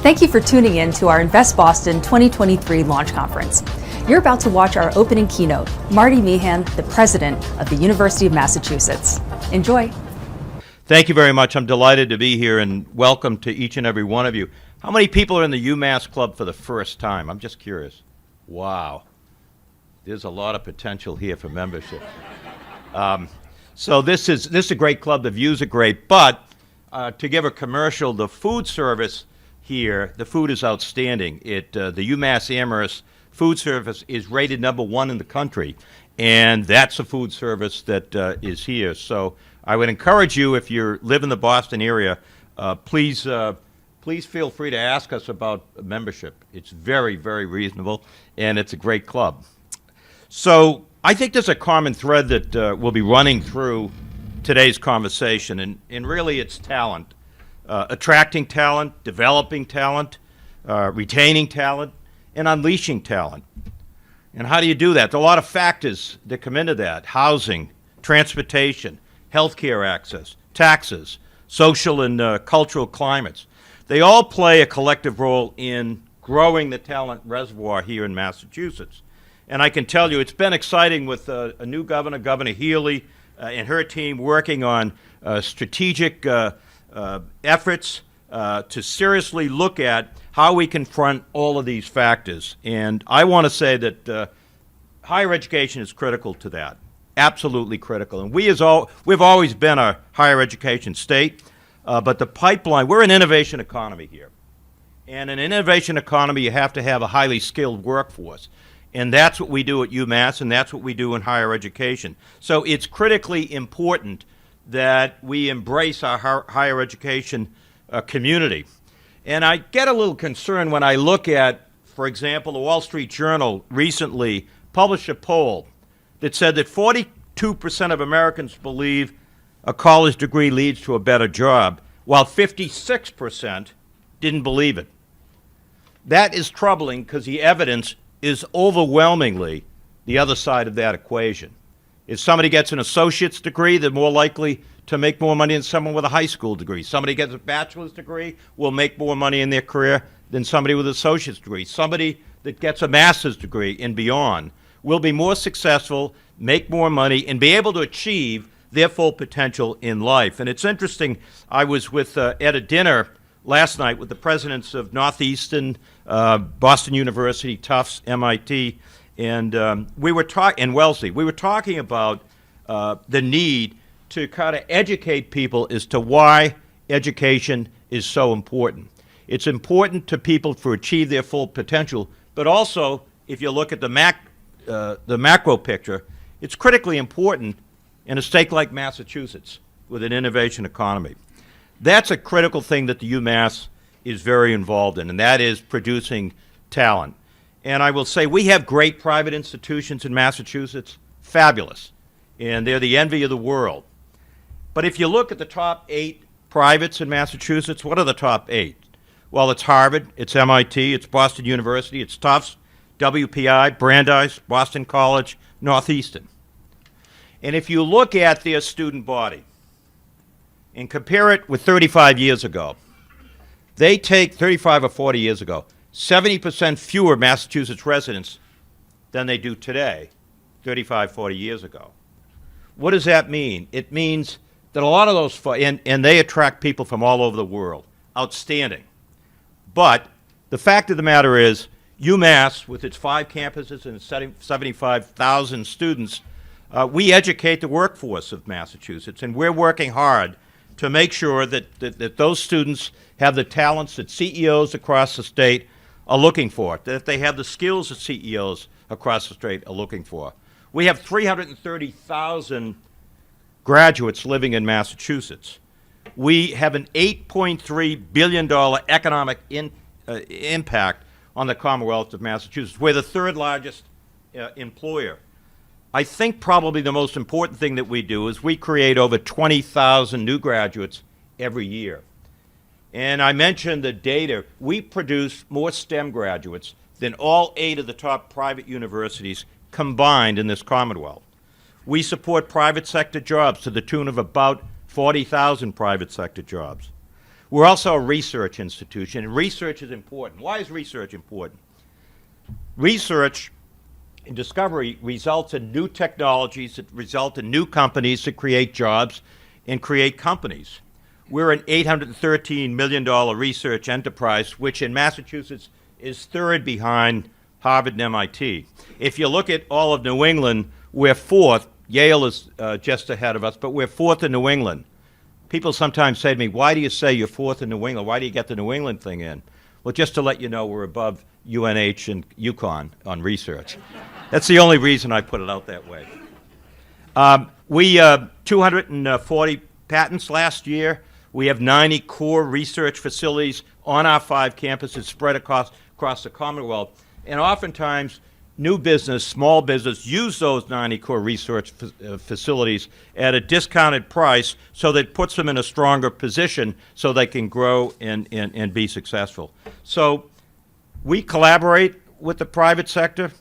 Thank you for tuning in to our Invest Boston 2023 launch conference. You're about to watch our opening keynote, Marty Meehan, the president of the University of Massachusetts. Enjoy. Thank you very much. I'm delighted to be here, and welcome to each and every one of you. How many people are in the UMass Club for the first time? I'm just curious. Wow. There's a lot of potential here for membership. So this is a great club. The views are great, but to give a commercial, the food service here, the food is outstanding. The UMass Amherst food service is rated #1 in the country, and that's a food service that is here. So I would encourage you, if you live in the Boston area, please feel free to ask us about membership. It's very, very reasonable, and it's a great club. So I think there's a common thread that will be running through today's conversation, and really it's talent. Attracting talent, developing talent, retaining talent, and unleashing talent. And how do you do that? There are a lot of factors that come into that: housing, transportation, healthcare access, taxes, social and cultural climates. They all play a collective role in growing the talent reservoir here in Massachusetts. And I can tell you it's been exciting with a new governor, Governor Healy, and her team working on strategic efforts to seriously look at how we confront all of these factors. And I want to say that higher education is critical to that, absolutely critical. And we've always been a higher education state, but the pipeline, we're an innovation economy here. And in an innovation economy, you have to have a highly skilled workforce. And that's what we do at UMass, and that's what we do in higher education. So it's critically important that we embrace our higher education community. And I get a little concerned when I look at, for example, the Wall Street Journal recently published a poll that said that 42% of Americans believe a college degree leads to a better job, while 56% didn't believe it. That is troubling because the evidence is overwhelmingly the other side of that equation. If somebody gets an associate's degree, they're more likely to make more money than someone with a high school degree. Somebody gets a bachelor's degree will make more money in their career than somebody with an associate's degree. Somebody that gets a master's degree and beyond will be more successful, make more money, and be able to achieve their full potential in life. And it's interesting, I was at a dinner last night with the presidents of Northeastern, Boston University, Tufts, MIT, and we were talking, Wellesley, we were talking about the need to kind of educate people as to why education is so important. It's important to people to achieve their full potential, but also, if you look at the macro picture, it's critically important in a state like Massachusetts with an innovation economy. That's a critical thing that the UMass is very involved in, and that is producing talent. And I will say we have great private institutions in Massachusetts, fabulous, and they're the envy of the world. But if you look at the top 8 privates in Massachusetts, what are the top 8? Well, it's Harvard, it's MIT, it's Boston University, it's Tufts, WPI, Brandeis, Boston College, Northeastern. And if you look at their student body and compare it with 35 years ago, they take 35 or 40 years ago, 70% fewer Massachusetts residents than they do today, 35, 40 years ago. What does that mean? It means that a lot of those, and they attract people from all over the world. Outstanding. But the fact of the matter is, UMass, with its 5 campuses and 75,000 students, we educate the workforce of Massachusetts, and we're working hard to make sure that those students have the talents that CEOs across the state are looking for, that they have the skills that CEOs across the state are looking for. We have 330,000 graduates living in Massachusetts. We have an $8.3 billion economic impact on the Commonwealth of Massachusetts. We're the 3rd largest employer. I think probably the most important thing that we do is we create over 20,000 new graduates every year. And I mentioned the data. We produce more STEM graduates than all 8 of the top private universities combined in this Commonwealth. We support private sector jobs to the tune of about 40,000 private sector jobs. We're also a research institution, and research is important. Why is research important? Research and discovery results in new technologies that result in new companies that create jobs and create companies. We're an $813 million research enterprise, which in Massachusetts is third behind Harvard and MIT. If you look at all of New England, we're fourth. Yale is just ahead of us, but we're fourth in New England. People sometimes say to me, why do you say you're fourth in New England? Why do you get the New England thing in? Well, just to let you know, we're above UNH and UConn on research. That's the only reason I put it out that way. We 240 patents last year. We have 90 core research facilities on our 5 campuses spread across the Commonwealth. And oftentimes, new business, small business, use those 90 core research facilities at a discounted price so that it puts them in a stronger position so they can grow and be successful. So we collaborate with the private sector,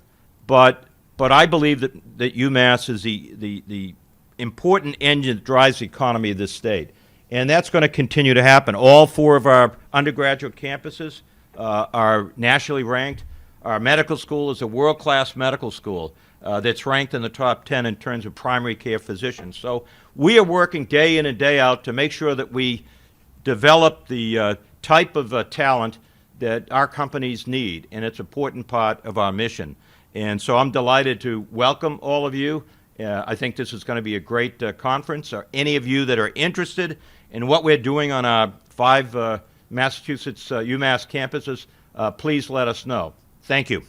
but I believe that UMass is the important engine that drives the economy of this state. And that's going to continue to happen. All 4 of our undergraduate campuses are nationally ranked. Our medical school is a world-class medical school that's ranked in the top 10 in terms of primary care physicians. So we are working day in and day out to make sure that we develop the type of talent that our companies need, and it's an important part of our mission. And so I'm delighted to welcome all of you. I think this is going to be a great conference. Any of you that are interested in what we're doing on our 5 Massachusetts UMass campuses, please let us know. Thank you.